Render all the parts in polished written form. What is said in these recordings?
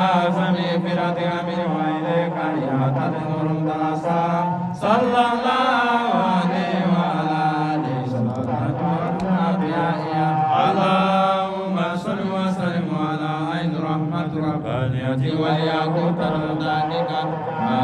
سمي فراتك من وإليك يا تدنور درسا صلى الله عليه وعلى آله صلاة ربنا اللهم صل وسلم على عين رحمة ربانية والياقوت الدقيقة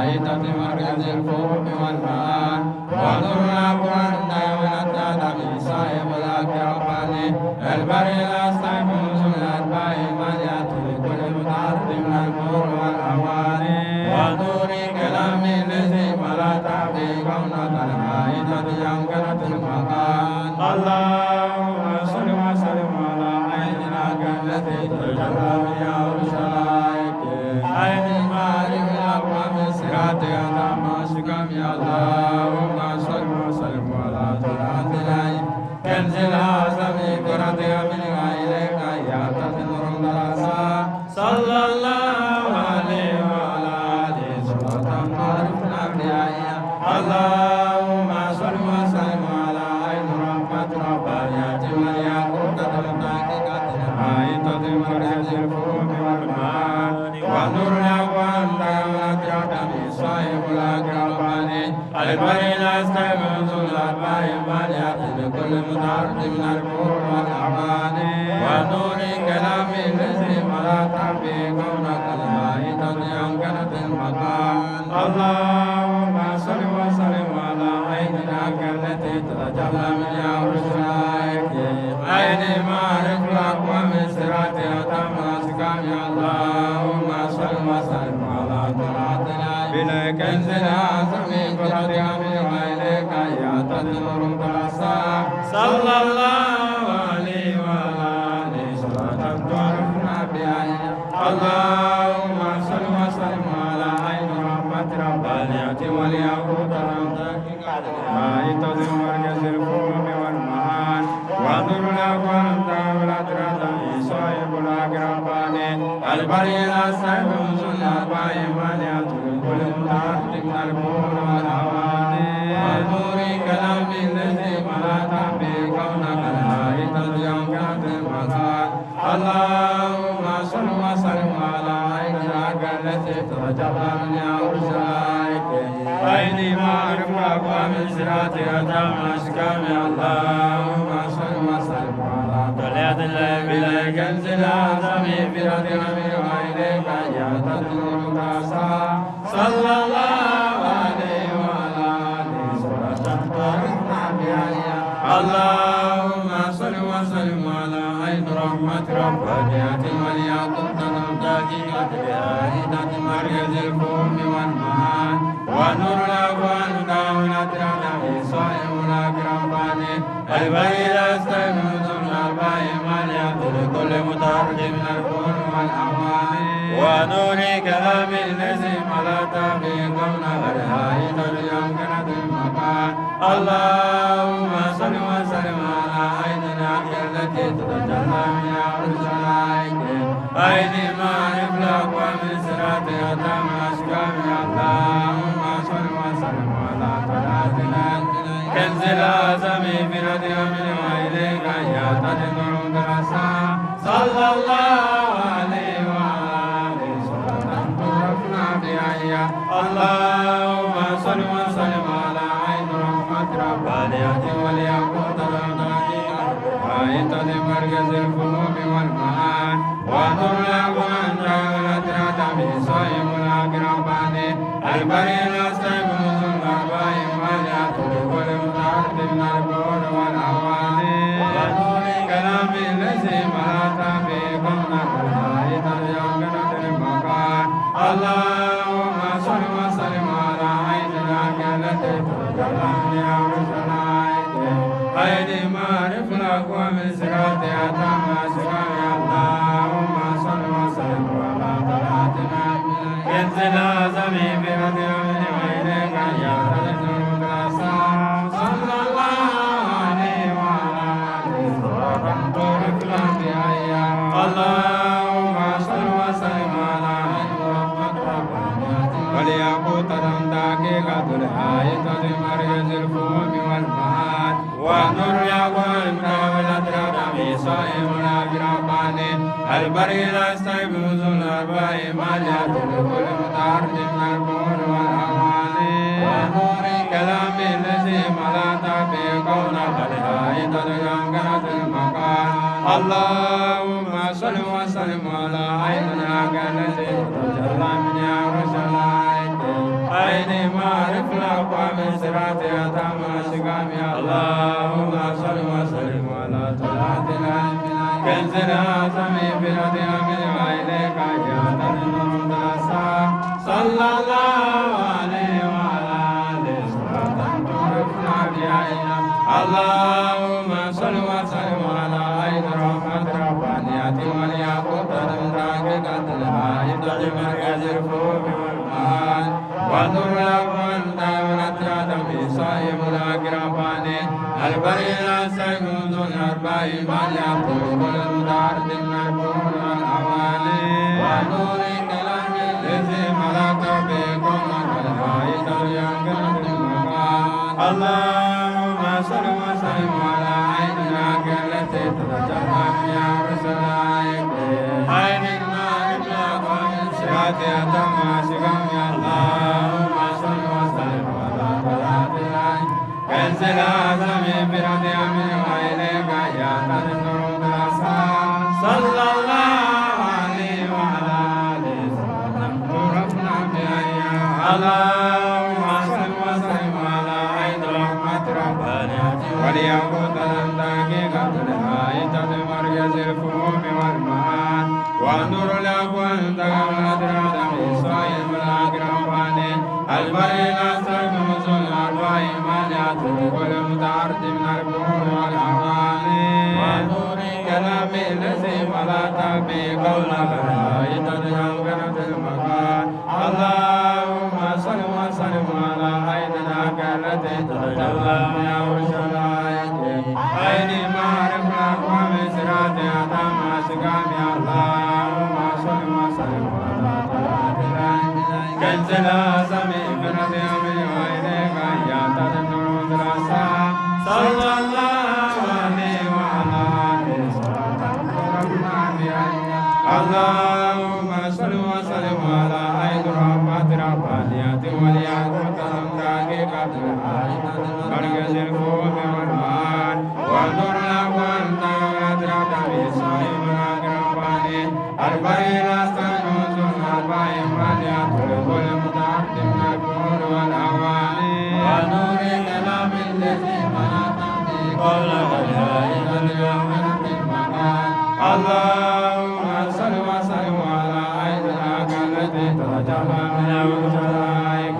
آية مركز الفهم والمعان ونورنا قرآن ونتعالى بصاحب الأكرماني البري الأستعب سنة بايمانية لكل متعرض من النور والأواني ونور كلام الذي ولا تعبي كونك العائدة ينقلة المكان اللهم صل وسلم على عيننا التي تجلى بها رسلائك عين المعارف الأقوام الصراط أتماسكم يا اللهم صل وسلم على طلعة العين كنز الأعظم قرتك من إليك يا تدنور درسا صلى الله عليه وعلى آله صلاة عرفنا بها اللهم صل وسلم على عين رحمة ربانية والياقوت الدقيقة آية مركز الفهم والمعاني ونور الأقوام ونتعالى بصاحب الأكرماني البري الأستعمل الأربع المانية لكل متعرض من النور والأعواني ونور كلام الذي ولا تعبي كونك العائدة ينقلة المكان اللهم صل وسلم على عيننا التي تتجلى من رسلائك عين معرف الأقوام الصراط أتماسكم يا اللهم صل وسلم على طلعتنا بلا كنز الأعظم قدرتك من وإليك يا تدنور درسا صلى الله عليه وعلى آله صلاة تعرفنا بها اللهم صل وسلم على عين رحمة ربانية والياقوت الدقيقة آية مركز الفهم والمعان ونور الأقوام والأدرة صاحب الأقرباني البري الأستعب سنة بايمانية لكل متعرض من النور والأواني ونور كلام الذي ولا تعبي كونك العائدة ينقلة المكان اللهم صل وسلم على عينك التي تتجلى من رسلائك عين معرف الأقوام الصراط أتماسكم يا اللهم صل وسلم على طلعة الليل بلا كنز الأعظم فراتك من وإليك يا تدنور درسا صلى الله عليه وعلى آله صلاة تعرفنا بها اللهم صل وسلم على عين رحمة ربانية والياقوت الدقيقة بآية مركز الفهم والمعان ونور الأقوام والأدرة صاحب الأكرماني البري الأستعمل الأربع المانية لكل متعرض من الكون والأواني ونور كلام الذي ملأت به كونك العائد يمكنة المكان اللهم صل وسلم على عيننا التي تتجلى من رسلائك عين معرف الأقوام الصراط أتماسكم يا اللهم صل وسلم على طلعتنا كنز الأعظم فراتك من وإليك يا تدنور درسا صلى الله عليه وعلى آله صلاة تعرفنا بها اللهم صل وسلم على عين رحمة ربانية والياقوت الدقيقة آية مركز الفهم والمعان ونور الأقوام والأدرة بصاحب الأكرماني البري الأستعمل الأربع المانية لكل متعرض من النور والأواني ونور كلام الذي ملأت به كونك العائدة ينقلة المكان اللهم صل وسلم على عيننا التي تتجلى من رسلائك عين معرف الأقوام الصراط أتماسكم يا اللهم صل وسلم على طلعتنا كنز الأعظم فراتك من وإليك يا تدنور درسا صلى الله عليه وعلى آله صلاة تعرفنا بها اللهم صل وسلم على عين رحمة ربانية والياقوت الدقيقة آية مركز الفهم والمعان ونور الأقوام والأدرة صاحب الأكرماني البري لا استيقظ الأربع ماليات لكل متعرض من الكون والأواني ونور كلام الذي ملأت به كونك لآية الجنة المكان اللهم صل وسلم على عيننا التي تتجلى من يروشلايم عين معرف الأقوام صراطها تامة سقامها اللهم صل وسلم على طلعة العين كنز الأعظم بردها من إليك يا تنور الدرسا صلى الله عليه وعلى آله صلاة تعرفنا بها اللهم صل وسلم على عين رحمة ربانية والياقوت المتحققة الهائبة بمركز الفوق والمعاد والنور الأول دائرة آدم صاحب الأقربان البري لا سيكون الأربع من يقول كل متعرض من الكون والأواني ونور كلام الذي ملك بكم الهائبة ينقل المكان اللهم صل وسلم على عيننا التي تتجمع يا رسولك عين المعرفة لأقوام صراطها تامة سقام يا اللهم صل وسلم على طلعة العين كنز الأعظم بردها من وإليك يا تنور الدرسا صلى الله عليه وعلى آله وسلم تعرفنا بها اللهم صل وسلم على عين رحمة ربانية والياقوت الحقيقة الهائبة بمركز الفهوم والمعاد والنور الأول دائرة آدم صاحب الأقربان البري لا تلمس الأربع ماليات كل متعرض من الكون والأواني ونور كلام الذي ملأت به قولك الهائبة ينقل المكان اللهم صل وسلم على عيننا التي تتجلى من أورشلايم عين معرف الأقوام صراطها تامة سقام يا اللهم صل وسلم على طلعة العين كنز الأعظم بردها من وإليك يا تنور الدرسا صلى الله عليه وعلى آله صلاة تعرفنا بها اللهم صل وسلم على عين رحمة ربانية والياقوت الحقيقة الهائبة مركز الفوق والمعاد والنور الأول دائرة آدم صاحب الأقربان البري لا تنوز الأربع ماليات لكل متعرض من الكون والأواني ونور كلام الذي ملأت به قولك الهائبة ينقل المكان اللهم صل وسلم على عين التي تتجلى من أورشلايم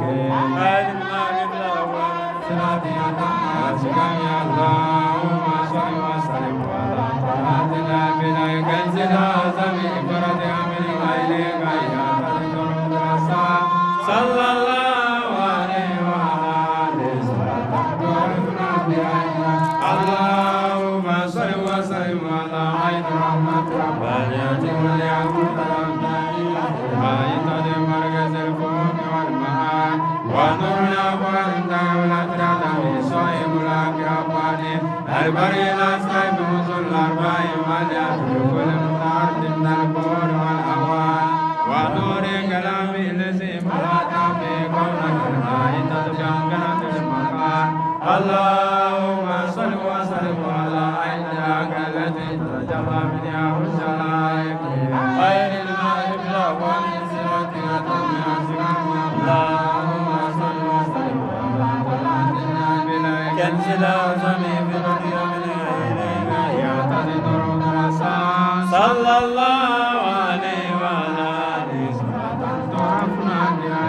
عين المعرفة الأول صراطها تامة سقام يا اللهم صل وسلم على طلعة العين كنز الأعظم بردها من وإليك يا تنور الدرسا صلى الله عليه وعلى آله صلاة تعرفنا بها اللهم صل وسلم على عين رحمة ربانية والياقوت الهائبة بمركز الفهوم والمعاد ونور الأول دائرة آدم صاحب الأقربان البري لا تلمس الأربع ماليات لكل متعرض من الكون والأوان ونور كلام الذي ملأت به كونك الهائبة ينقل المكان اللهم صل وسلم على عينك التي تتجلى من يروشلايم خير المعرفة الأول صراطها تامة سقام اللهم صل وسلم على طلعة العين كنز الأعظم بردها من إليك يا تنور الدرسا صلى الله عليه وعلى آله صلاة تعرفنا بها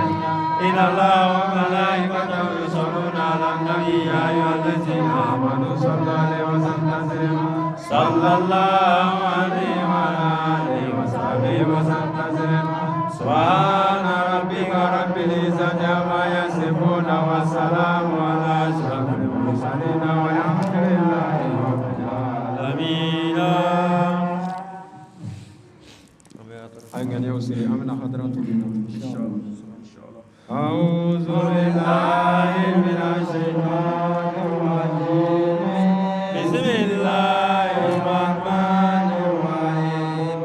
إن الله وملائكته يصلون على النبي يا أيها الذين آمنوا صلوا عليه وسلم تسليما صلى الله عليه وعلى آله وصحبه وسلم تسليما سبحان ربك رب العزة عما يصفون والسلام على أشرف المرسلين والحمد لله رب العالمين. أن يوصل أمن حضرته إن شاء الله. أعوذ بالله من الشيطان الرجيم بسم الله الرحمن الرحيم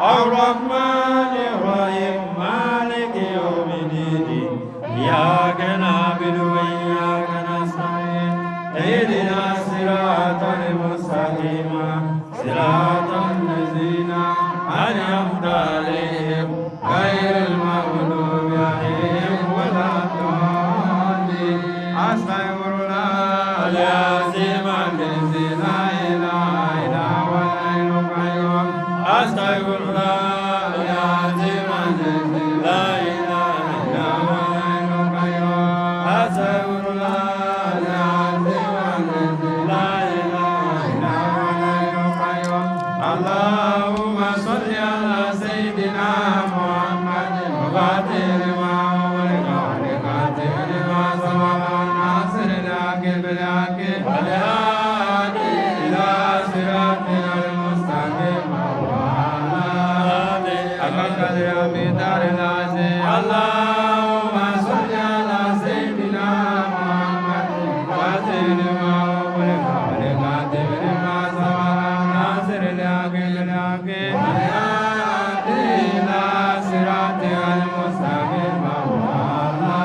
الرحمن الرحيم مالك يوم الدين إياك نعبد وإياك نستعين اهدنا الصراط المستقيم صراط الذين أنعمت عليهم غير المغضوب عليهم ولا الضالين أستغفر الله العظيم الذي لا إله إلا هو الحي القيوم أستغفر الله العظيم الذي لا إله إلا هو الحي القيوم أستغفر الله العظيم الذي لا إله إلا هو الحي القيوم اللهم صل على سيدنا محمد وفاتح لما أغلق ولقاتل لما سبق ناصر الحق بالحق والهادي إلى صراطك المستقيم وعلى آله حق قدره ومقداره العظيم اللهم صل على سيدنا محمد وفاتح لما أغلق ولقاتل لما سبق ناصر الحق بالحق والهادي إلى صراطك المستقيم وعلى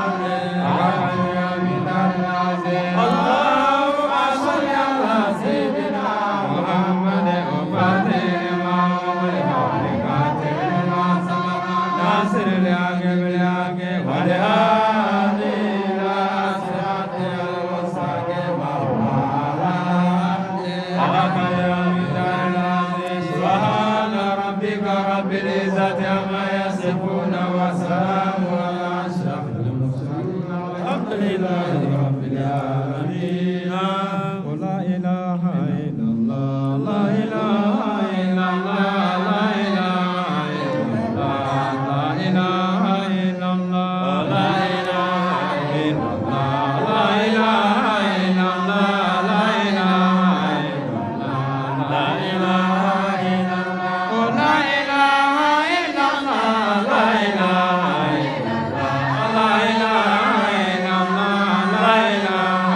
آله حق قدره ومقداره العظيم اللهم صل على سيدنا محمد وفاتح لما أغلق ولقاتل لما سبق ناصر الحق بالحق والهادي إلى صراطك المستقيم وعلى آله حق قدره ومقداره العظيم سبحان ربك رب العزة عما يصفون وسلام على أشرف المرسلين والحمد لله رب العالمين ولا إله إلا الله لا إله إلا الله لا إله إلا الله لا إله إلا الله لا إله إلا الله لا إله إلا الله لا إله إلا الله لا إله إلا الله لا إله إلا الله لا إله إلا الله لا إله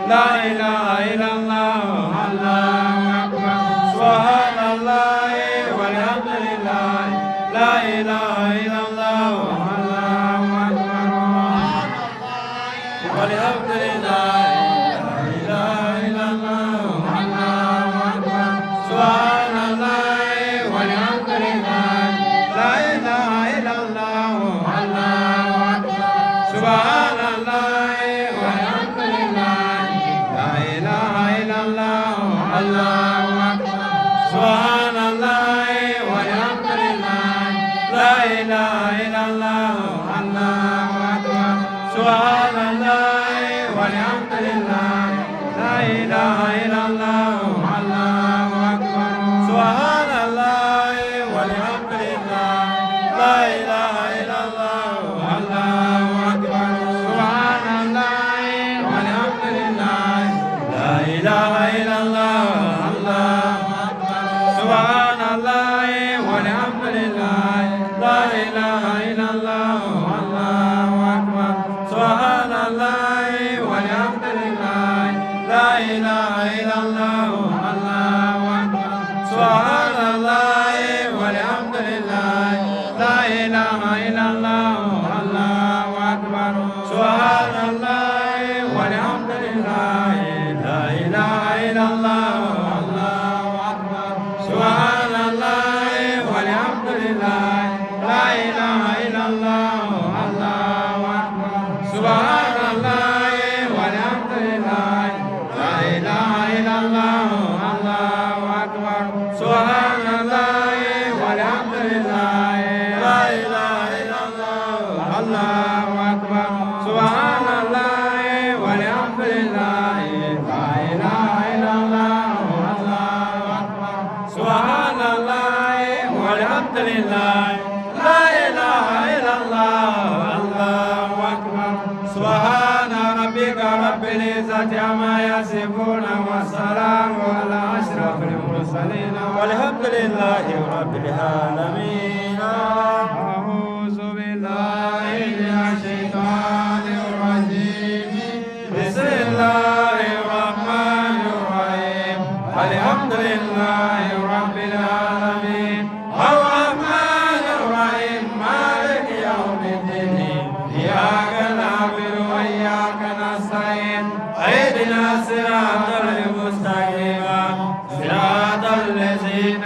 لا إله إلا الله الله أكبر سبحان الله والحمد لله لا إله إلا الله الله أكبر والحمد لله لا إله إلا الله الله أكبر سبحان الله والحمد لله لا إله إلا الله الله أكبر سبحان الله والحمد لله لا إله إلا الله الله أكبر سبحان الله والحمد لله لا إله إلا الله الله أكبر سبحان الله والحمد لله لا إله إلا الله الله أكبر سبحان الله والحمد لله لا إله إلا الله الله أكبر سبحان الله والحمد لله لا إله إلا الله الله أكبر سبحان الله والحمد لله لا إله إلا الله الله أكبر سبحان الله والحمد لله لا إله إلا الله الله أكبر سبحان الله والحمد لله لا إله إلا الله الله أكبر سبحان الله والحمد لله لا إله إلا الله الله أكبر سبحان الله والحمد لله لا إله إلا الله الله أكبر سبحان الله والحمد لله لا إله إلا الله الله أكبر سبحان الله والحمد لله لا إله إلا الله الله أكبر سبحان الله والحمد لله لا إله إلا الله الله أكبر سبحان الله والحمد لله لا إله إلا الله الله أكبر سبحان ربك رب العزة عما يصفون والسلام على أشرف المرسلين والحمد لله رب العالمين أعوذ بالله من الشيطان الرجيم بسم الله الرحمن الرحيم الحمد لله رب العالمين الرحمن الرحيم مالك يوم الدين إياك نعبد وإياك نستعين اهدنا الصراط المستقيم صراط الذين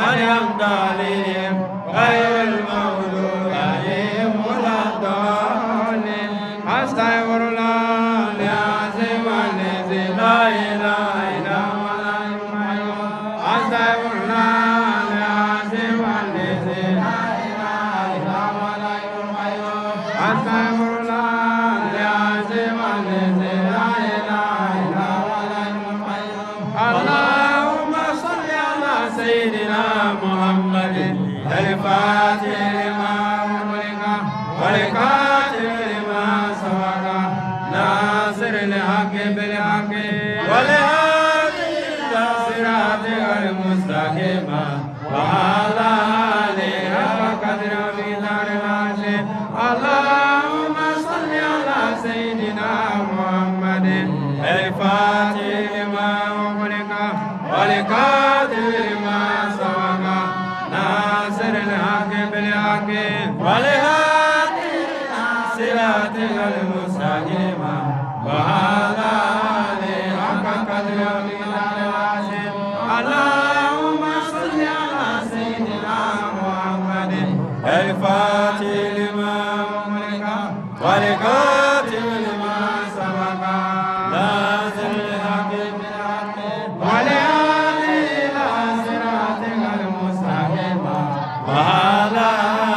أنعمت عليهم غير المغضوب عليهم ولا الضالين أستغفر الله العظيم الذي لا إله إلا هو الحي القيوم أستغفر الله العظيم الذي لا إله إلا هو الحي القيوم أستغفر الله العظيم الذي لا إله إلا هو الحي القيوم اللهم صل على سيدنا محمد الفاتح لما أغلق والكاتب لما سبق ناصر الحق بالحق والهادي إلى صراطك المستقيم وعلى آله حق قدره ومقداره العظيم اللهم صل على سيدنا محمد الفاتح لما أغلق والكاتب لما سبق ناصر الحق بالحق والهادي إلى صراطك المستقيم وعلى آله حق قدره ومقداره العظيم اللهم صل على سيدنا محمد الفاتح لما أغلق والكاتب لما سبق ناصر الحق بالحق والهادي إلى صراطك المستقيم وعلى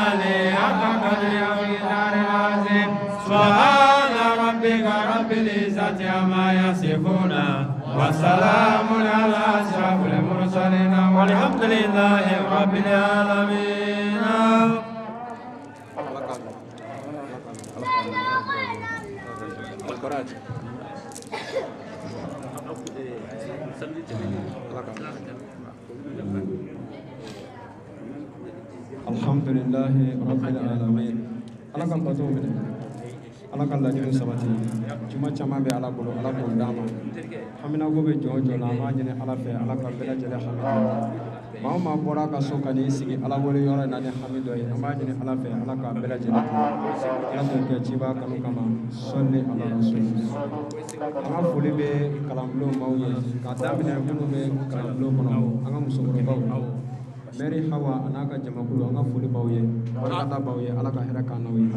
آله حق قدره ومقداره العظيم سبحان ربك رب العزة عما يصفون والسلام على أشرف المرسلين والحمد لله رب العالمين. الحمد لله رب العالمين. Ala kan bato minɛ, Ala kan laɲini sabati, juma caman bɛ ala bolo ala k'o d'an ma hamina ko bɛ jɔn o jɔn na an b'a ɲini ala fɛ ala ka bɛɛ lajɛlen hami maa o maa bɔra ka so ka n'i sigi ala wele yɔrɔ in na ni hami dɔ ye an b'a ɲini ala fɛ ala ka bɛɛ lajɛlen ala k'o kɛ ciba kanu kama sɔli ala rasul an ka foli bɛ kalanbulon maaw ye k'a daminɛ minnu bɛ kalanbulon kɔnɔ an ka musokɔrɔbaw mɛri hawa a n'a ka jamakulu an ka foli b'aw ye barikada b'aw ye ala ka hɛrɛ k'an n'aw ye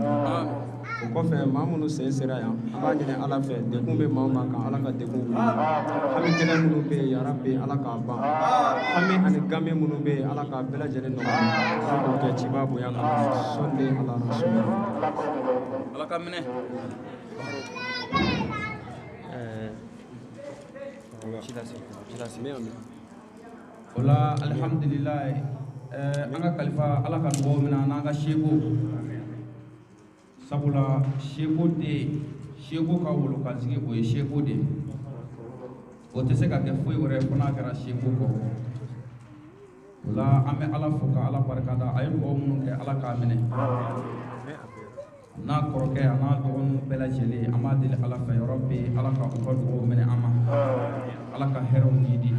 o kɔfɛ maa minnu sen sera yan an b'a ɲini ala fɛ dekun bɛ maa o maa kan ala ka dekun wuli hami gɛlɛn minnu bɛ yen yarabi ala k'a ban hami ani game minnu bɛ yen ala k'a bɛɛ lajɛlen nɔgɔya ala k'o kɛ ciba bonya kan sɔli ala rasul ala ka minɛ ola alhamdulillah an ka kalifa ala ka dugawu minna n'an ka seko sabula seko de seko ka wolo ka sigi o ye seko de o tɛ se ka kɛ foyi wɛrɛ fo n'a kɛra seko kɔ ola an bɛ ala fo ka ala barikada a ye dugawu minnu kɛ ala k'a minɛ n'a kɔrɔkɛ a n'a dɔgɔninw bɛɛ lajɛlen an b'a deli ala fɛ yɔrɔ bɛ ala ka u ka dugawu minɛ an ma ala ka hɛrɛw di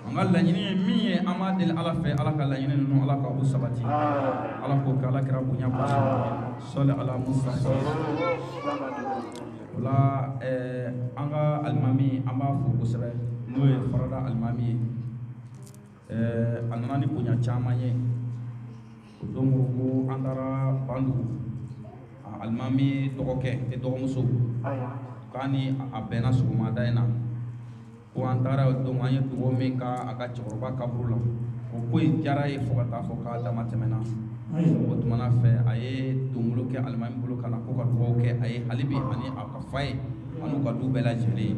an ka laɲini ye min ye an b'a deli ala fɛ ala ka laɲini ninnu ala ka u sabati ala k'o kɛ ala kɛra bonya kosɛbɛ sɔli ala mustafa o la an ka alimami an b'a fo kosɛbɛ n'o ye farada alimami ye a nana ni bonya caman ye o don ko an taara Bandugu alimami dɔgɔkɛ dɔgɔmuso k'a ni a bɛnna sɔgɔmada in na ko an taara o don an ye dugawu min k'a a ka cɛkɔrɔba kaburu la o ko in diyara ye fo ka taa fɔ k'a dama tɛmɛna o tumana fɛ a ye dongolo kɛ alimami bolo ka na ko ka dugawu kɛ a ye hali bi ani a ka fa ye ani u ka du bɛɛ lajɛlen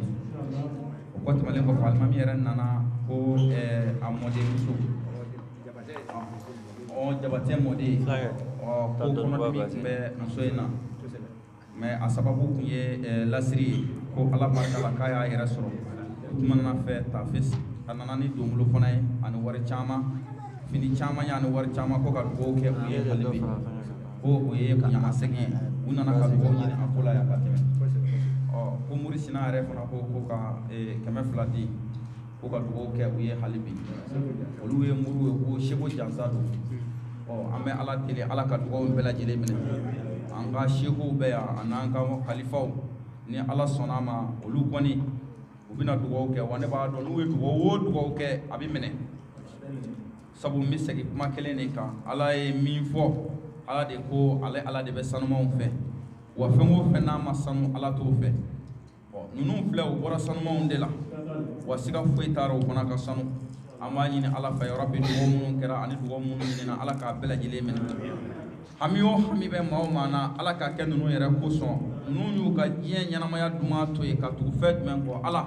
o kɔ tɛmɛlen kɔfɛ alimami yɛrɛ nana ko a mɔdenmuso Jabatɛ mɔden ko kɔnɔdimi tun bɛ muso in na mɛ a sababu tun ye lasiri ye ko ala barika la k'a y'a yɛrɛ sɔrɔ o tumana fɛ tafis a nana ni dongolo fana ye ani wari caman fini caman ye ani wari caman ko ka dugawu kɛ u ye hali bi ko o ye ɲamasegin ye u nana ka dugawu ɲini a ko la yan ka tɛmɛ ko Mori Sina yɛrɛ fana ko ka 200 di ko ka dugawu kɛ u ye hali bi olu ye muru ye ko Seko Jansa don an bɛ ala deli ala ka dugawu bɛɛ lajɛlen minɛ an ka sekow bɛ yan a n'an ka kalifaw ni ala sɔnna ma olu kɔni u bɛna dugawu kɛ wa ne b'a dɔn n'u ye dugawu o dugawu kɛ a bɛ minɛ sabu n bɛ segin kuma kelen de kan ala ye min fɔ ala de ko ala de bɛ sanumanw fɛ wa fɛn o fɛn n'a ma sanu ala t'o fɛ ninnu filɛ u bɔra sanumanw de la wa siga foyi taara u fana ka sanu an b'a ɲini ala fɛ yɔrɔ bɛ dugawu minnu kɛra ani dugawu minnu ɲinina ala k'a bɛɛ lajɛlen minɛ hami o hami bɛ maa o maa na ala k'a kɛ ninnu yɛrɛ kosɔn ninnu y'u ka diɲɛ ɲɛnamaya duman to yen ka tugu fɛn jumɛn kɔ ala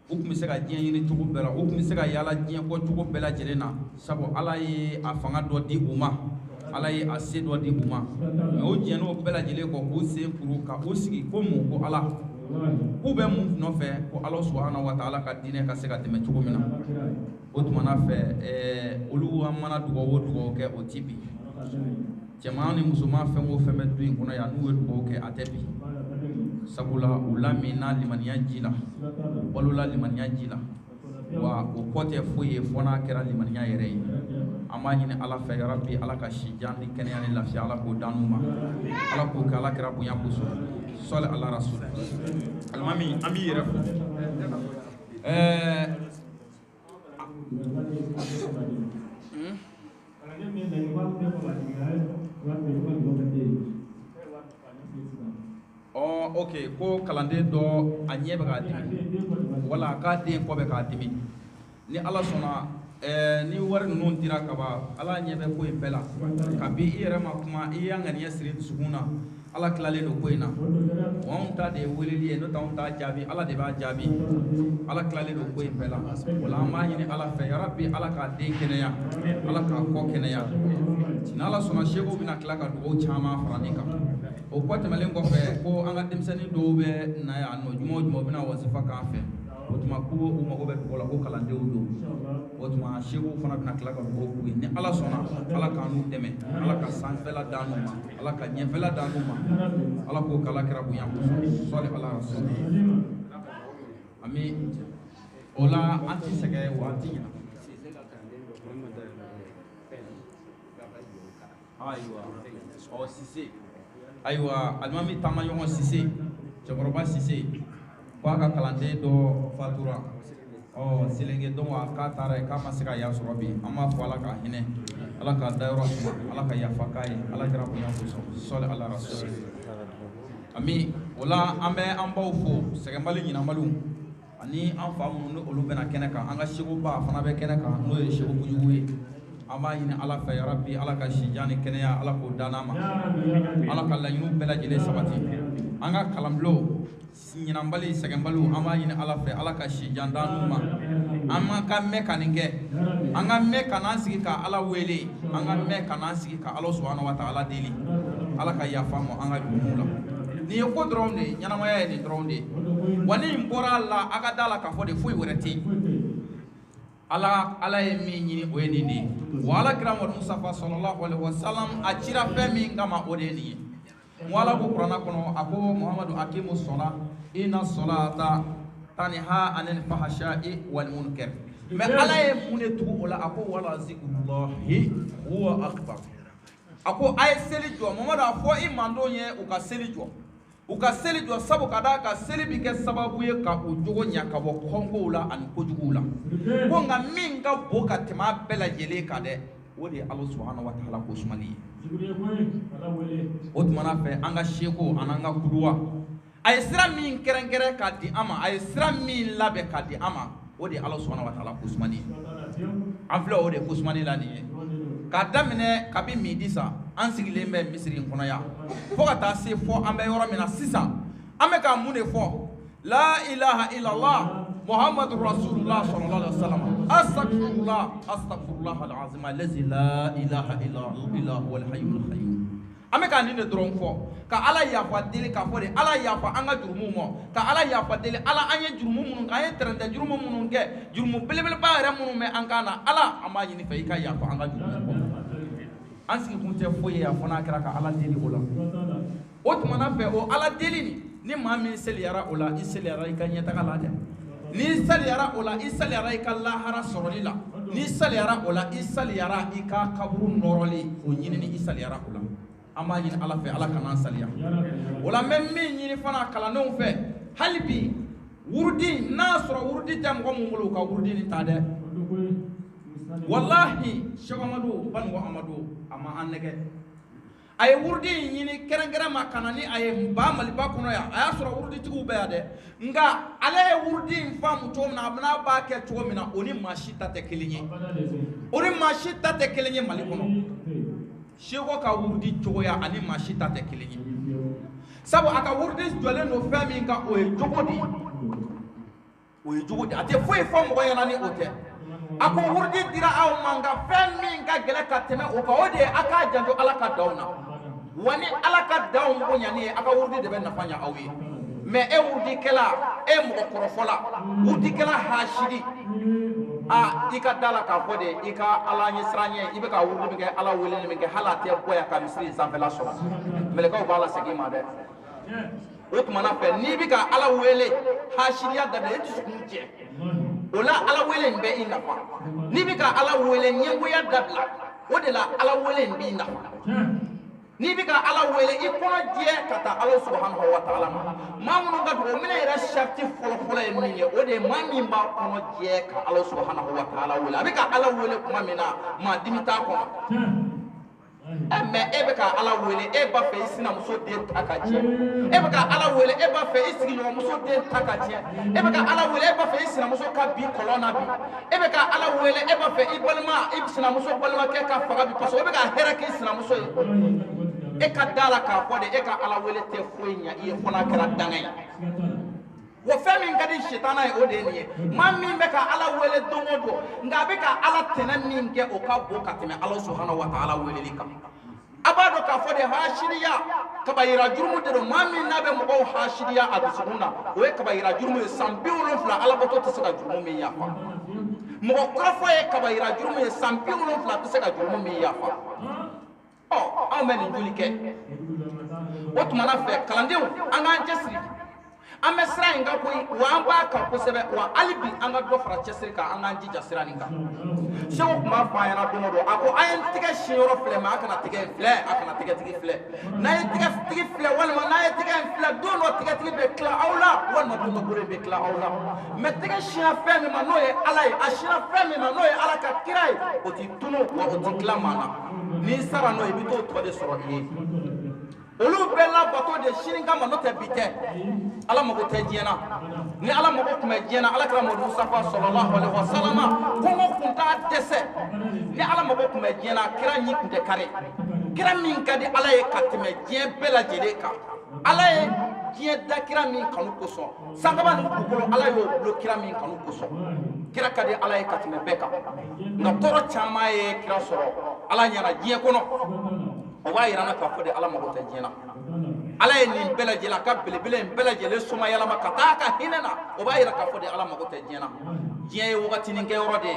u tun bɛ se ka diɲɛ ɲini cogo bɛɛ la u tun bɛ se ka yaala diɲɛ kɔ cogo bɛɛ lajɛlen na sabu ala ye a fanga dɔ di u ma ala ye a se dɔ di u ma mɛ o diɲɛn'o bɛɛ lajɛlen kɔ k'u sen kuru ka u sigi ko mun ko ala k'u bɛ mun nɔfɛ ko ala subahanahu wa taala ka diinɛ ka se ka tɛmɛ cogo min na o tumana fɛ olu an mana dugawu o dugawu kɛ o ti bi cɛman ni musoman fɛn o fɛn bɛ du in kɔnɔ yan n'u ye dugawu kɛ a tɛ bi sabula u lamɛnna limaniya ji la u balola limaniya ji la wa o kɔ tɛ foyi ye fɔ n'a kɛra limaniya yɛrɛ ye an b'a ɲini ala fɛ yarabi ala ka si jan ni kɛnɛya ni lafiya ala k'o d'an ma ala k'o kɛ ala kɛra bonya kosɔn sɔli ala rasul alimami an b'i yɛrɛ fo ok ko kalanden dɔ a ɲɛ bɛ k'a dimi wala a k'a den kɔ bɛ k'a dimi ni ala sɔnna ni wari ninnu dira kaban ala ɲɛ bɛ ko in bɛɛ la kabi i yɛrɛ ma kuma i y'an ŋaniya siri dusukun na ala tilalen don ko in na wa anw ta de ye weleli ye n'o tɛ anw t'a jaabi ala de b'a jaabi ala tilalen don ko in bɛɛ la o la an b'a ɲini ala fɛ yarabi ala k'a den kɛnɛya ala k'a kɔ kɛnɛya ni ala sɔnna sekow bɛna tila ka dugawu caman fara nin kan o kɔ tɛmɛlen kɔfɛ ko an ka denmisɛnnin dɔw bɛ na yan nɔ juma o juma u bɛna wasifa k'an fɛ o tuma ko o mago bɛ dugu la ko kalandenw don o tuma seku fana bɛna tila ka dugawu k'u ye ni ala sɔnna ala k'an n'u dɛmɛ ala ka sanfɛla d'an n'u ma ala ka ɲɛfɛla d'an n'u ma ala k'o kala kɛra bonya kosɔn sɔli ala rasuli ami o la an ti sɛgɛn wa an ti ɲina ayiwa ɔ Sise ayiwa alimami taama ɲɔgɔn Sise cɛkɔrɔba Sise ko a ka kalanden dɔ fatura ɔ selenge dɔn wa k'a taara ye k'a ma se ka ya sɔrɔ bi an b'a fɔ ala ka hinɛ ala ka dayɔrɔ suma ala ka yafa k'a ye ala kɛra bonya kosɔn sɔli ala rasuli ami o la an bɛ an baw fo sɛgɛnbali ɲinanbaliw ani an fa minnu ni olu bɛna kɛnɛ kan an ka Seku ba fana bɛ kɛnɛ kan n'o ye Seku Kujugu ye an b'a ɲini ala fɛ yarabi ala ka sijan ni kɛnɛya ala k'o dan'a ma ala ka laɲiniw bɛɛ lajɛlen sabati an ka kalanbulon ɲinanbali sɛgɛnbaliw an b'a ɲini ala fɛ ala ka sijan d'an ma an ka mɛn ka nin kɛ an ka mɛn ka n'an sigi ka ala wele an ka mɛn ka n'an sigi ka ala subhanahu wa ta'ala deli ala ka yafa ma an ka jurumu la nin ye ko dɔrɔn de ye ɲɛnamaya ye nin dɔrɔn de ye wa ni nin bɔra a la a ka da la k'a fɔ de foyi wɛrɛ tɛ yen ala ye min ɲini o ye nin de ye wa ala kira Muhamadu Mustafa sallallahu alaihi wasallam a cira fɛn min kama o de ye nin ye mo ala ko kuranna kɔnɔ a ko Muhamadu akimu sɔla inna sɔlata tanha anil fahsha'i wal munkar mais ala ye mun de tugu o la a ko wala zikrullahi huwa akbar a ko a ye seli jɔ Muhamadu a fɔ i mandenw ye u ka seli jɔ u ka seli jɔ sabu ka d'a kan seli bi kɛ sababu ye ka u jogo ɲa ka bɔ kɔnkow la ani kojuguw la ko nka min ka bon ka tɛmɛ a bɛɛ lajɛlen kan dɛ o de ye ala subhanahu wa ta'ala ko sumali ye o tumana fɛ an ka seko ani an ka kuduwa a ye sira min kɛrɛnkɛrɛn ka di an ma a ye sira min labɛn ka di an ma o de ye ala subhanahu wa ta'ala ko sumali ye an filɛ o de ko sumali la nin ye k'a daminɛ kabi midi sa an sigilen bɛ misiri in kɔnɔ yan fo ka taa se fɔ an bɛ yɔrɔ min na sisan an bɛ ka mun de fɔ la ilaha illallah muhammadu rasulullah sallallahu alaihi wasallam astaghfirullah astaghfirullah alazim allazi la ilaha illa huwa alhayyul qayyum an bɛ ka nin de dɔrɔn fɔ ka ala yafa deli k'a fɔ de ala yafa an ka jurumu ma ka ala yafa deli ala an ye jurumu minnu kɛ an ye tɛrɛntɛ jurumu minnu kɛ jurumu belebeleba yɛrɛ minnu bɛ an kan na ala an b'a ɲini fɛ i ka yafa an ka jurumu an sigi kun tɛ foyi ye a fɔ n'a kɛra ka ala deli o la o tumana fɛ o ala deli ni maa min seliyara o la i seliyara i ka ɲɛtaga la dɛ ni saliyara o la i saliyara i ka lahara sɔrɔli la ni saliyara o la i saliyara i ka kaburu nɔrɔli o ɲinini i saliyara o la an b'a ɲini ala fɛ ala kan'an saliya o la n bɛ min ɲini fana kalandenw fɛ hali bi wurudi n'a sɔrɔ wurudi tɛ mɔgɔ mun bolo u ka wurudi nin ta dɛ wallahi Sheikh Amadu Bango Amadu a ma an nɛgɛ a ye wurudi in ɲini kɛrɛnkɛrɛn ma ka na ni a ye ba Maliba kɔnɔ yan a y'a sɔrɔ wuruditigiw bɛɛ yan dɛ nka ale ye wurudi in faamu cogo min na a bɛna b'a kɛ cogo min na o ni maa si ta tɛ kelen ye o ni maa si ta tɛ kelen ye Mali kɔnɔ Sheikh ka wurudi cogoya ani maa si ta tɛ kelen ye sabu a ka wurudi jɔlen don fɛn min kan o ye jogo de ye o ye jogo de a tɛ foyi fɔ mɔgɔ ɲɛna ni o tɛ a ko wurudi dira aw ma nka fɛn min ka gɛlɛn ka tɛmɛ o kan o de ye a k'a janto ala ka daw na wa ni ala ka daw bonyani ye a ka wurudi de bɛ nafa ɲa aw ye mais e wurudikɛla e mɔgɔ kɔrɔfɔla wurudikɛla hasidi i ka da la k'a fɔ de i ka ala ɲɛ siran ɲɛ i bɛ ka wurudi min kɛ ala weleli min kɛ hali a tɛ bɔ yan ka misiri sanfɛla sɔrɔ mɛlɛkɛw b'a la segin ma dɛ o tumana fɛ n'i bɛ ka ala wele hasidiya dabila e dusukun jɛ o la ala wele in bɛ i nafa n'i bɛ ka ala wele ɲɛgoya dabila o de la ala wele in b'i nafa n'i bɛ ka ala wele i kɔnɔ jɛ ka taa ala subhanahu wa ta'ala ma maa minnu ka dugawu minɛ yɛrɛ sariti fɔlɔfɔlɔ ye min ye o de ye maa min b'a kɔnɔ jɛ ka ala subhanahu wa ta'ala wele a bɛ ka ala wele kuma min na maa dimi t'a kɔnɔ mais e bɛ ka ala wele e b'a fɛ i sinamuso den ta ka tiɲɛ e bɛ ka ala wele e b'a fɛ i sigiɲɔgɔnmuso den ta ka tiɲɛ e bɛ ka ala wele e b'a fɛ i sinamuso ka bi kɔlɔn na bi e bɛ ka ala wele e b'a fɛ i balima i sinamuso balimakɛ ka faga bi parce que e bɛ ka hɛrɛ k'i sinamuso ye e ka da la k'a fɔ de e ka ala wele tɛ foyi ɲɛ i ye fo n'a kɛra danga ye wa fɛn min ka di sitana ye o de ye nin ye maa min bɛ ka ala wele don o don nka a bɛ ka ala tɛnɛ min kɛ o ka bon ka tɛmɛ ala subhanahu wa ta'ala weleli kan abado ka fode hashiriya kabayira jurmu de mami nabe mo hashiriya adusuna o e kabayira jurmu sambi wolonfla alabato to saka jurmu mi yafa mo krafo e kabayira jurmu sambi wolonfla to saka jurmu mi yafa oh aw men julike wot mana fe kalandew anga jesri ame sira inga koy wa amba ka ko sebe wa alibi anga do fara jesri ka anga jija sira ninga sewo kuma fa yana do do ako ayen tige shiyoro fle ma kana tige fle akana tige fle na ye tige fle wala na ye tige fle do no tige be kla awla wala do bure be kla awla me tige shiya fe mi ma no ye alay ashira fe mi ma no ye ala ka kirai o ti tunu wa o ti kla mana ni sara no e bito to de soro ye olu bella bato de shiringa ma no te bite ala mako te jena ni ala mako kuma jena ala kala mo mustafa sallallahu alaihi wasallam ko mo kunta dese ni ala mako kuma jena kira nyi kunte kare kira min kadi ala ye katime je bela jele ka ala ye je da kira min kanu koso sakaba ni kokolo ala yo blo kira min kanu koso kira kadi ala ye katime beka na toro chama ye kira soro ala nyana je kono o wa yirana ka fode ala mako te jena ala ye nin bela jela ka belebele bela jele suma yala makata ka hinena o ba yira ka fode ala mako te jena je wakati nin ke yorode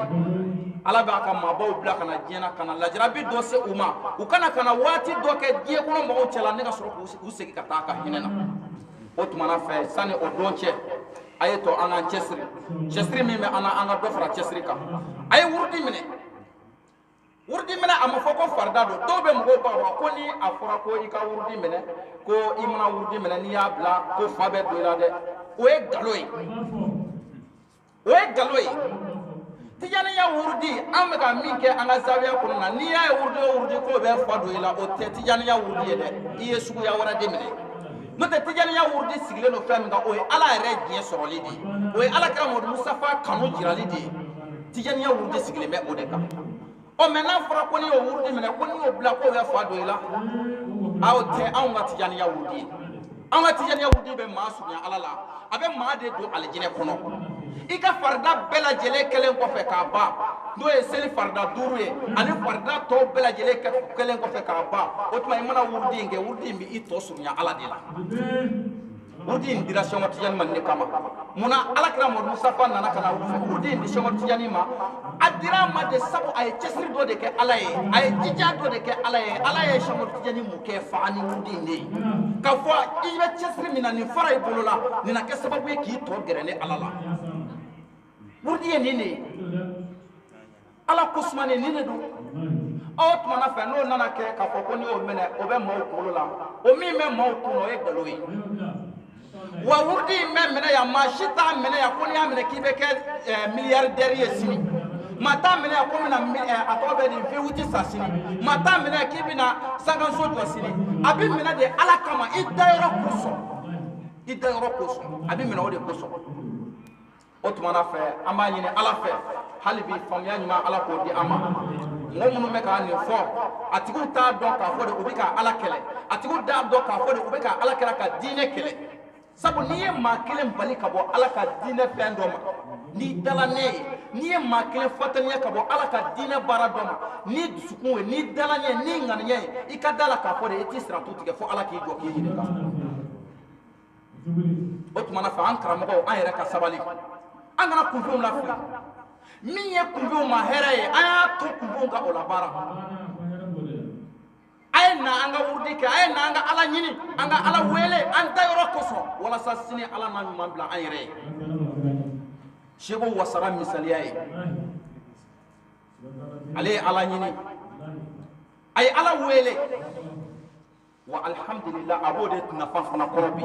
ala ba ka mabaw bla kana jena kana lajrabi do se uma u kana wati do ke je ko mo cela ne ka soro ku segi ka ta ka hinena o tumana fe sani o donche ayeto anga chesri mi me ana anga do fra chesri ka ay wurdi mene ama foko farda do be mgo ba ko ni afura ko ika wurdi mene ko imana wurdi mene ni ya bla ko fabe do la de o e galoy tijani ya wurdi am ka min ke anga zawiya ko na ni ya wurdi ko be fado ila o te tijani ya wurdi de iye sugu ya wara de mene no te tijani ya wurdi sigile no fam ga o e ala re je soroli di o e ala kra mo mustafa kanu jirali di tijani ya wurdi sigile me o de ka o mena fara ko ni o wurdi mena ko ni o bla ko be fado ila aw te an ga tijani ya wurdi be masunya ala la abe ma de do aljine kono ika farda bela jele kelen ko fe ka ba do e seli farda duru ye ani farda to bela jele kelen ko fe ka ba o tuma imana wurdi mi ito sunya ala de la wurdi indira shoma tijani man ne kama muna ala kira mo musafa nana kana wurdi indi shoma tijani ma adira ma de sabu ay cesri do de ke ala ye ay jija do de ke ala ye shoma tijani mu ke faani wurdi ne ka fo ibe cesri mina ni faray bolola ni na ke sababu e ki to gerene ala la wurdi nini ala kusmane nini do o tumana fe no nana ke ka fo ko ni o mene o be mo bolola o mi me mo kuno e galoyi wa wurdi mene ya mashita mene ya kuni ya mene kibe ke milliardaire yesini mata mene ya kumi na atobe di viwuti sasini mata mene ya kibi na sanganso to sini abi mene de ala kama idayro koso abi mene o de koso o tumana fe ama yini ala fe halibi famya nyuma ala ko di ama ngomunu me ka ni fo atiku ta do ka fo de ubika ala kele atiku da do ka fo de ubika ala kele ka dine kele sabu ni ye ma kelen bali ka bɔ ala ka diinɛ fɛn dɔ ma ni dala ne ye ni ye ma kelen fataniya ka bɔ ala ka diinɛ baara dɔ ma ni dusukun ye ni dala ɲɛ ni ŋaniya ye i ka da la k'a fɔ de i t'i siratu tigɛ fo ala k'i jɔ k'i ɲininka o tumana fɛ an karamɔgɔw an yɛrɛ ka sabali an kana kunfɛnw lafili min ye kunfɛnw ma hɛrɛ ye an y'a to kunfɛnw ka o la baara ay na anga wurdi ke ay na anga ala nyini anga ala wele an dayro koso wala sa sini ala na nyuma bla an yere shego wasara misaliya yi ale ala nyini ay ala wele wa alhamdulillah abode na fafana korobi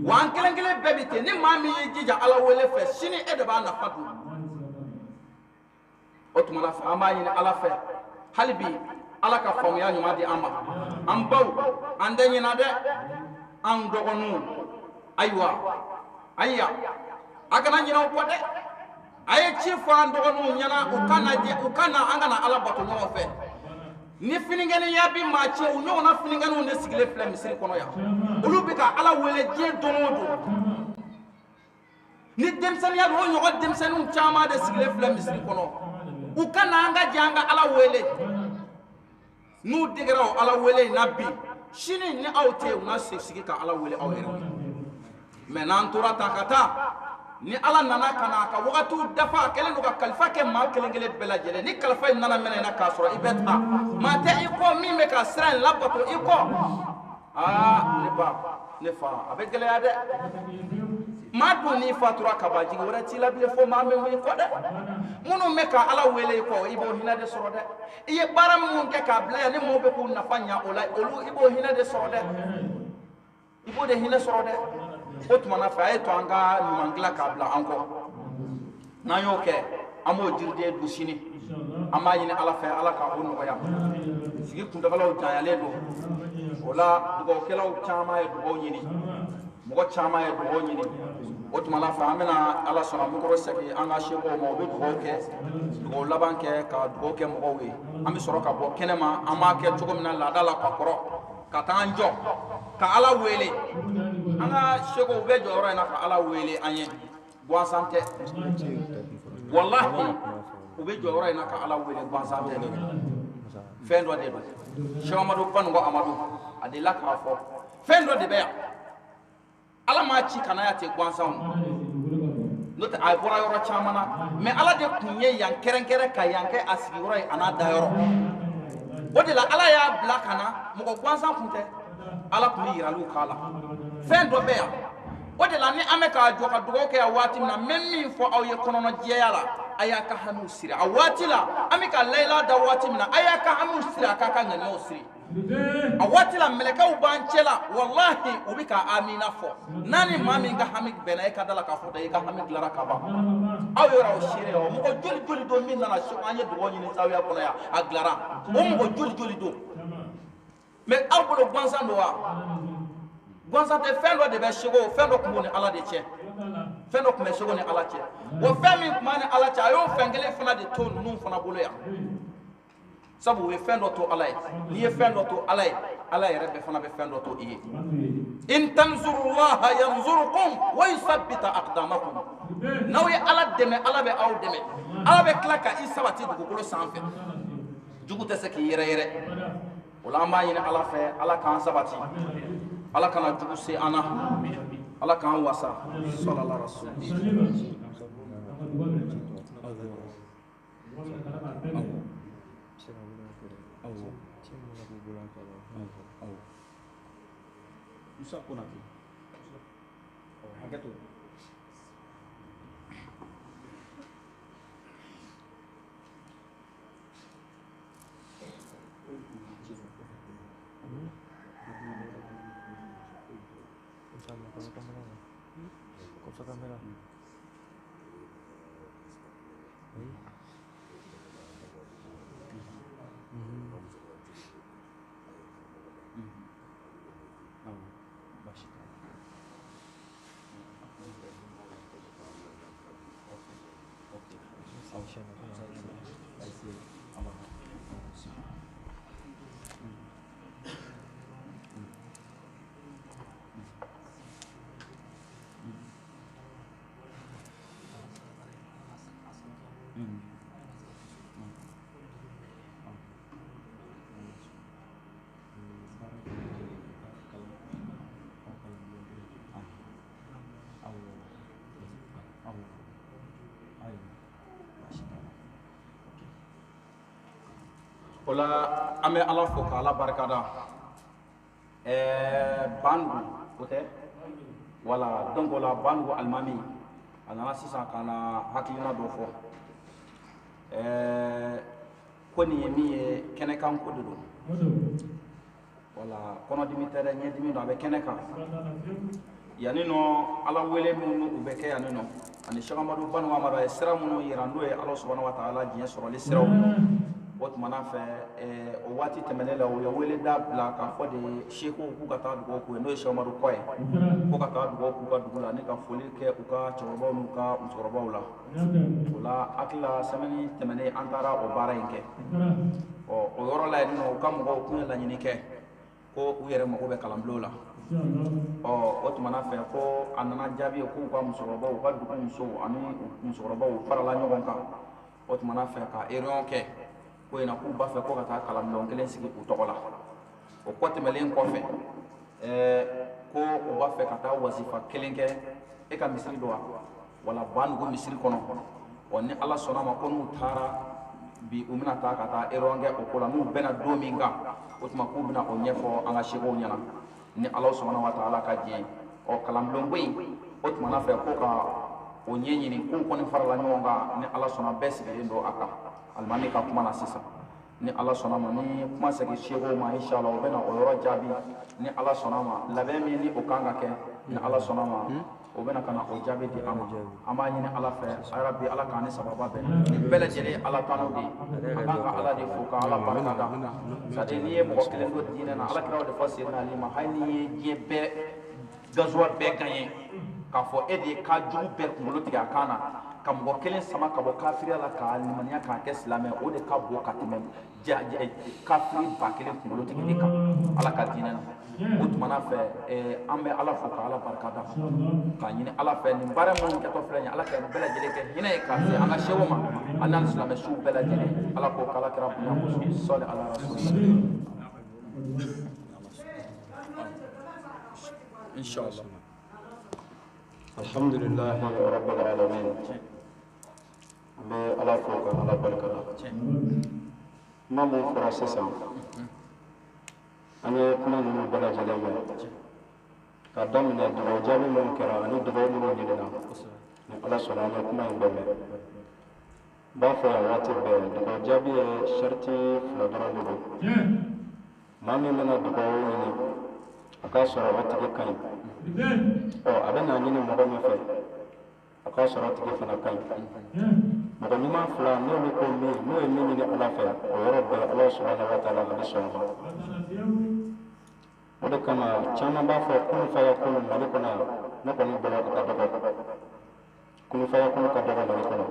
wa an kelengele bebite ni mami jija ala wele fe sini e de ba na fatu otumala fa ama yini ala fe halibi ala ka faamuya ɲuman di an ma an baw an tɛ ɲina dɛ an dɔgɔninw ayiwa ayiya a kana ɲina o kɔ dɛ a ye ci fɔ an dɔgɔninw ɲɛna u ka na an kana ala bato ɲɔgɔn fɛ ni finikɛniya bi maa cɛ u ɲɔgɔnna finikɛniw de sigilen filɛ misiri kɔnɔ yan olu bɛ ka ala wele diɲɛ don o don ni denmisɛnniya don o ɲɔgɔn denmisɛnninw caman de sigilen filɛ misiri kɔnɔ u ka na an ka jɛ an ka ala wele n'u digera o ala wele na bi sini ni aw tɛ u na sigi ka ala wele aw yɛrɛ mais n'an tora ta ka taa ni ala nana ka na ka wagatiw dafa a kɛlen don ka kalifa kɛ maa kelen kelen bɛɛ lajɛlen ni kalifa in nana mɛnɛ in na k'a sɔrɔ i bɛ taa maa tɛ i kɔ min bɛ ka sira in labato i kɔ aa ne ba ne fa a bɛ gɛlɛya dɛ maa dun n'i fatura ka ban jigi wɛrɛ t'i la bilen fo maa min b'i kɔ dɛ minnu bɛ ka ala wele i kɔ i b'o hinɛ de sɔrɔ dɛ i ye baara minnu kɛ k'a bila yan ni mɔgɔw bɛ k'u nafa ɲa o la olu i b'o hinɛ de sɔrɔ dɛ i b'o de hinɛ sɔrɔ dɛ o tuma na fɛ a ye to an ka ɲuman dilan k'a bila an kɔ n'an y'o kɛ an b'o jiriden dun sini an b'a ɲini ala fɛ ala ka o nɔgɔya sigi kuntagalaw janyalen don o la dugawukɛlaw caman ye dugawu ɲini mɔgɔ caman ye dugawu ɲini o tuma na fɛ an bɛna ala sɔnna an bɛ kɔrɔ segin an ka sekow ma u bɛ dugawu kɛ dugawu laban kɛ ka dugawu kɛ mɔgɔw ye an bɛ sɔrɔ ka bɔ kɛnɛ ma an b'a kɛ cogo min na laada la ka kɔrɔ ka taa an jɔ ka ala wele an ka sekow bɛ jɔyɔrɔ in na ka ala wele an ye gansan tɛ walahi u bɛ jɔyɔrɔ in na ka ala wele gansan tɛ fɛn dɔ de don Cheikh Amadu Banu ko Amadu a delila k'a fɔ fɛn dɔ de bɛ yan ala m'a ci kana ya ten gansanw n'o tɛ a bɔra yɔrɔ caman na mais ala de tun ye yan kɛrɛnkɛrɛn ka yan kɛ a sigiyɔrɔ ye a n'a dayɔrɔ o de la ala y'a bila ka na mɔgɔ gansan tun tɛ ala tun bɛ yiraliw k'a la fɛn dɔ bɛ yan o de la ni an bɛ k'a jɔ ka dugawu kɛ yan waati min na n bɛ min fɔ aw ye kɔnɔnajɛya la a y'a ka hamiw siri a waati la an bɛ ka layila da waati min na a y'a ka hamiw siri a k'a ka ŋaniyaw siri a waati la mɛlɛkɛw b'an cɛ la walahi u bɛ ka amina fɔ n'a ni maa min ka hami bɛnna e ka da la k'a fɔ da i ka hami dilara ka ban aw yɛrɛ o seere o mɔgɔ joli joli don min nana se an ye dugawu ɲini zawiya kɔnɔ yan a dilara o mɔgɔ joli joli don mais aw bolo gansan don wa gansan tɛ fɛn dɔ de bɛ sego fɛn dɔ tun b'o ni ala de cɛ fɛn dɔ tun bɛ sego ni ala cɛ o fɛn min tun b'a ni ala cɛ a y'o fɛn kelen fana de to ninnu fana bolo yan sabu u ye fɛn dɔ to ala ye n'i ye fɛn dɔ to ala ye ala yɛrɛ bɛɛ fana bɛ fɛn dɔ to i ye in tanzurullaha yanzurukum wa yusabbita aqdamakum n'aw ye ala dɛmɛ ala bɛ aw dɛmɛ ala bɛ tila ka i sabati dugukolo sanfɛ jugu tɛ se k'i yɛrɛ yɛrɛ o la an b'a ɲini ala fɛ ala k'an sabati ala kana jugu se an na ala k'an wasa sallallahu alaihi wasallam Musa Konate. Hakatu. Kamera. Ola an bɛ ala fo k'ala barikada Bandugu o tɛ wala donc ola Bandugu alimami a nana sisan ka na hakilina dɔ fɔ ko nin ye min ye kɛnɛkan ko de don wala kɔnɔdimi tɛ dɛ ɲɛdimi don a bɛ kɛnɛ kan yanni nɔ ala wele minnu u bɛ kɛ yanni nɔ ani Cheikh Amadu Banu Amadu a ye sira minnu yira n'o ye ala subhanahu wa ta'ala diɲɛ sɔrɔli siraw o tuma na fɛ o waati tɛmɛnen la u ye wele da bila k'a fɔ de seko k'u ka taa dugawu k'u ye n'o ye Cheikh Amadu Kɔ ye ko ka taa dugawu k'u ka dugu la ni ka foli kɛ u ka cɛkɔrɔbaw n'u ka musokɔrɔbaw la o la hakili la sɛmɛni tɛmɛnen an taara o baara in kɛ o yɔrɔ la yen nɔ u ka mɔgɔw tun ye laɲini kɛ ko u yɛrɛ mago bɛ kalanbulon la o tuma na fɛ ko a nana jaabi k'u ka musokɔrɔbaw u ka dugu musow ani musokɔrɔbaw farala ɲɔgɔn kan o tuma na fɛ ka réunion kɛ ko ina k'u ba fɛ ko ka taa kalanbulon kelen sigi u tɔgɔ la o kɔ tɛmɛlen kɔfɛ ko u b'a fɛ ka taa wasifa kelen kɛ e ka misiri dɔ wala Banugu misiri kɔnɔ ni Ala sɔnna ma ko n'u taara bi u bɛna taa ka taa erreur kɛ o ko la n'u bɛna don min kan o tuma k'u bɛna o ɲɛfɔ an ka sekow ɲɛna ni Ala subhanahu wa ta'ala ka diɲɛ kalanbulon ko in o tuma na fɛ ko ka o ɲɛɲini k'u kɔni farala ɲɔgɔn kan ni Ala sɔnna bɛɛ sigilen don a kan alimami ka kuma na sisan ni Ala sɔnna ma ni kuma segin sekow ma inshallah o bɛna o yɔrɔ jaabi ni Ala sɔnna ma labɛn min ni o kan ka kɛ ni Ala sɔnna ma o bɛna ka na o jaabi di an ma an b'a ɲini Ala fɛ arabi Ala k'an ni sababa bɛn ni bɛɛ lajɛlen Ala tanu de an kan ka Ala de fo ka Ala barika da c'est à dire n'i ye mɔgɔ kelen don diinɛ na Ala kira o de fɔ Seydina Ali ma hali n'i ye diɲɛ bɛɛ gazuwa bɛɛ gagné k'a fɔ e de ye ka jugu bɛɛ kunkolo tigɛ a kan na ka mɔgɔ kelen sama ka bɔ kafiriya la k'a limaniya k'a kɛ silamɛ o de ka bon ka tɛmɛ kafiri ba kelen kunkolo tigɛli kan Ala ka diinɛ na o tuma na fɛ an bɛ Ala fo ka Ala barika da k'a ɲini Ala fɛ nin baara minnu kɛtɔ filɛ nin ye Ala ka nin bɛɛ lajɛlen kɛ hinɛ ye k'a se an ka sewo ma an n'an silamɛ suw bɛɛ lajɛlen Ala k'o k'Ala kira bonya kosɔn sɔli ala rasulillah inshallah alhamdulillahi rabbil alamin an bɛ Ala fo ka Ala barika da kuma min fɔra sisan an ye kuma ninnu bɛɛ lajɛlen mɛn ka daminɛ dugawu jaabi minnu kɛra ani dugawu minnu ɲinina ni Ala sɔnna an bɛ kuma in bɛɛ mɛn n b'a fɔ yan waati bɛɛ dugawu jaabi ye sariti fila dɔrɔn de don maa min bɛna dugawu ɲini a k'a sɔrɔ o tigi ka ɲi a bɛna ɲini mɔgɔ min fɛ a k'a sɔrɔ o tigi fana ka ɲi mɔgɔ ɲuman fila n'olu ko min n'o ye min ɲini Ala fɛ o yɔrɔ bɛɛ Ala subhanahu wa ta'ala ale sɔn ma o de kama caman b'a fɔ kunu faya kunu Mali kɔnɔ yan ne kɔni bolo ka dɔgɔ kunu faya kunu ka dɔgɔ Mali kɔnɔ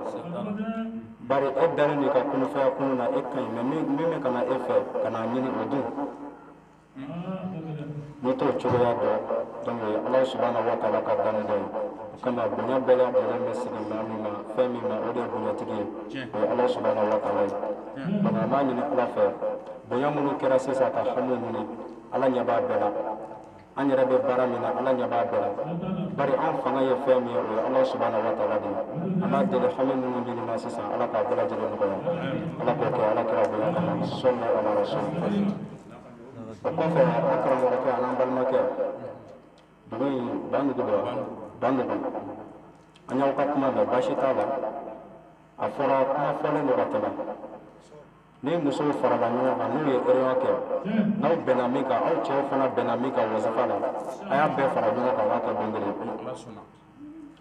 bari e dalen de ka kunu faya kunu na e ka ɲi mais min bɛ ka na e fɛ ka na ɲini o dun n'i t'o cogoya dɔn donc Ala subhanahu wa ta'ala ka danni dɔ ye o kama bonya bɛɛ lajɛlen bɛ sigi maa min ma fɛn min ma o de ye bonyatigi ye o ye Ala subhanahu wa ta'ala ye donc an b'a ɲini Ala fɛ bonya minnu kɛra sisan ka hamu ɲini Ala ɲɛ b'a bɛɛ la an yɛrɛ bɛ baara min na Ala ɲɛ b'a bɛɛ la bari an fanga ye fɛn min ye o ye Ala subhanahu wa ta'ala de ye an b'a deli hami minnu ɲini na sisan Ala k'a bɛɛ lajɛlen nɔgɔya Ala k'o kɛ Ala kira bonya kama sɔli ala rasulillah o kɔfɛ an karamɔgɔkɛ an'an balimakɛ dugu in Banugu don Banugu an y'aw ka kuma mɛn baasi t'a la a fɔra kuma fɔlen don ka tɛmɛ ni musow farala ɲɔgɔn kan n'u ye réunion kɛ n'aw bɛnna min kan aw cɛw fana bɛnna min kan wazifa la a y'a bɛɛ fara ɲɔgɔn kan a b'a kɛ don kelen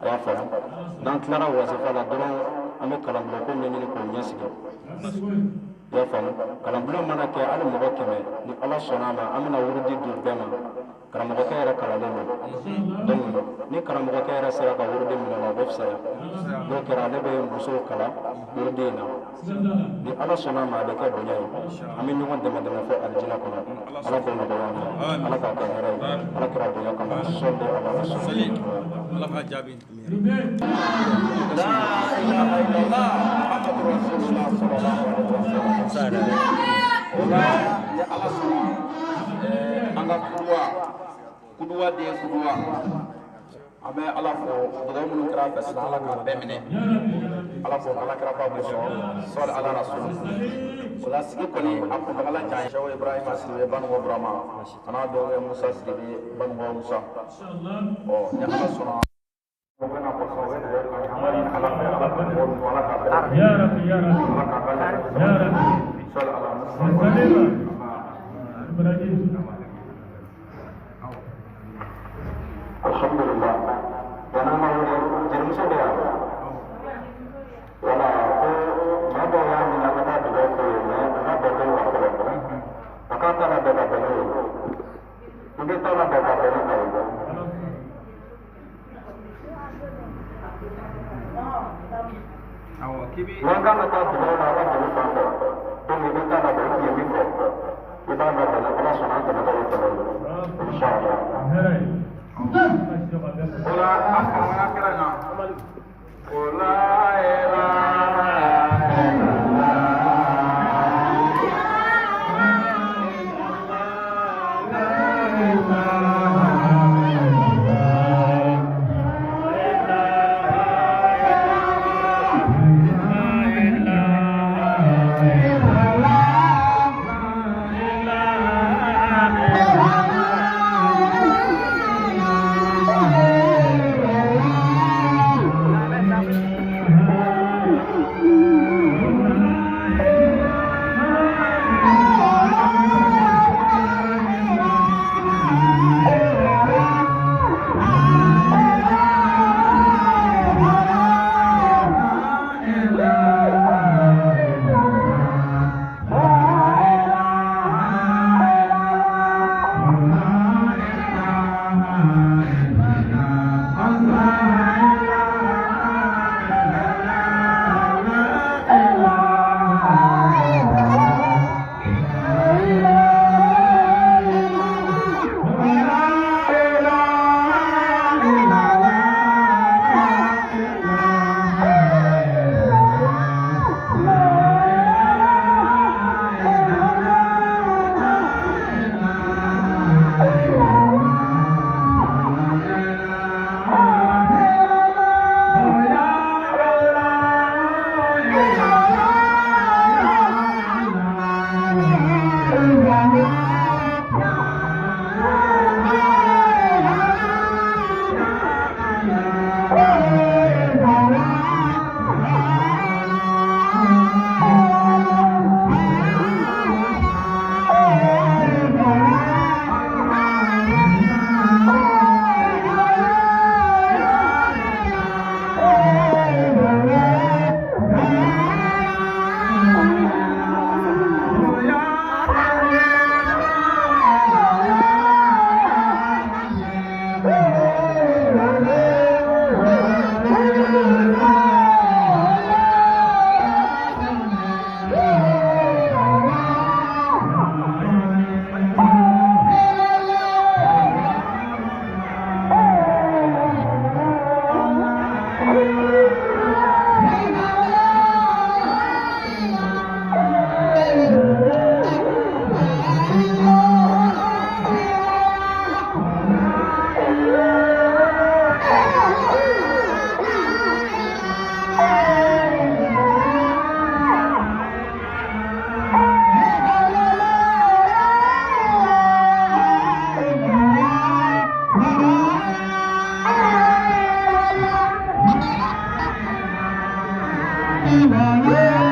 a y'a faamu n'an tilara wazifa la dɔrɔn an bɛ kalanbulon ko ɲɛɲini k'o ɲɛsigi i y'a faamu kalanbulon mana kɛ hali mɔgɔ 100 ni Ala sɔnna a ma an bɛna wurudi di bɛɛ ma karamɔgɔkɛ yɛrɛ kalalen don donc ni karamɔgɔkɛ yɛrɛ sera ka wurudi minɛ o bɛ fisaya n'o kɛra ale bɛ musow kala wurudi in na ni Ala sɔnna a ma a bɛ kɛ bonya ye an bɛ ɲɔgɔn dɛmɛ fɔ alijinɛ kɔnɔ Ala k'o nɔgɔya an ye Ala k'a kɛ hɛrɛ ye Ala kɛra bonya kama sɔli ala rasulillah Ala ka jaabi la ilaha illallah muhammadu rasulullah sallallahu alaihi wasallam ola ya Ala sɔnna an ka kuduwa de ye kuduwa an bɛ Ala fɔ dugawu minnu kɛra fɛ sisan Ala k'a bɛɛ minɛ Ala fɔ Ala kɛra ba kosɔn sɔli ala rasulillah o la sigi kɔni a kuntagala jan ye Shehu Ibrahima Sidibe Banugu Burama a n'a dɔgɔkɛ Musa Sidibe Banugu Musa ni Ala sɔnna o bɛna kɔsɔn o bɛ dugawu kan an b'a ɲini Ala fɛ Ala ka mɔgɔw minɛ Ala k'a bɛɛ Ala k'a bɛɛ sɔli ala alhamdulillah dana ma wele jelimuso bɛ yan wala ko maa dɔw y'a minɛ a ka taa dugawu kɛ yen mais a ka bɛn n'o la fɔlɔ a k'a ta la bɛn ka bɛn n'o ye i bɛ ta la bɛn ka bɛn n'o ye n'an kan ka taa dugawu la a ka jeli fan fɛ donc i bɛ ta la bɛn i ye min fɔ i b'a labɛn Ala sɔnna an tɛmɛ o tɛmɛ inshallah ola a fanga kɛra na ola Bye.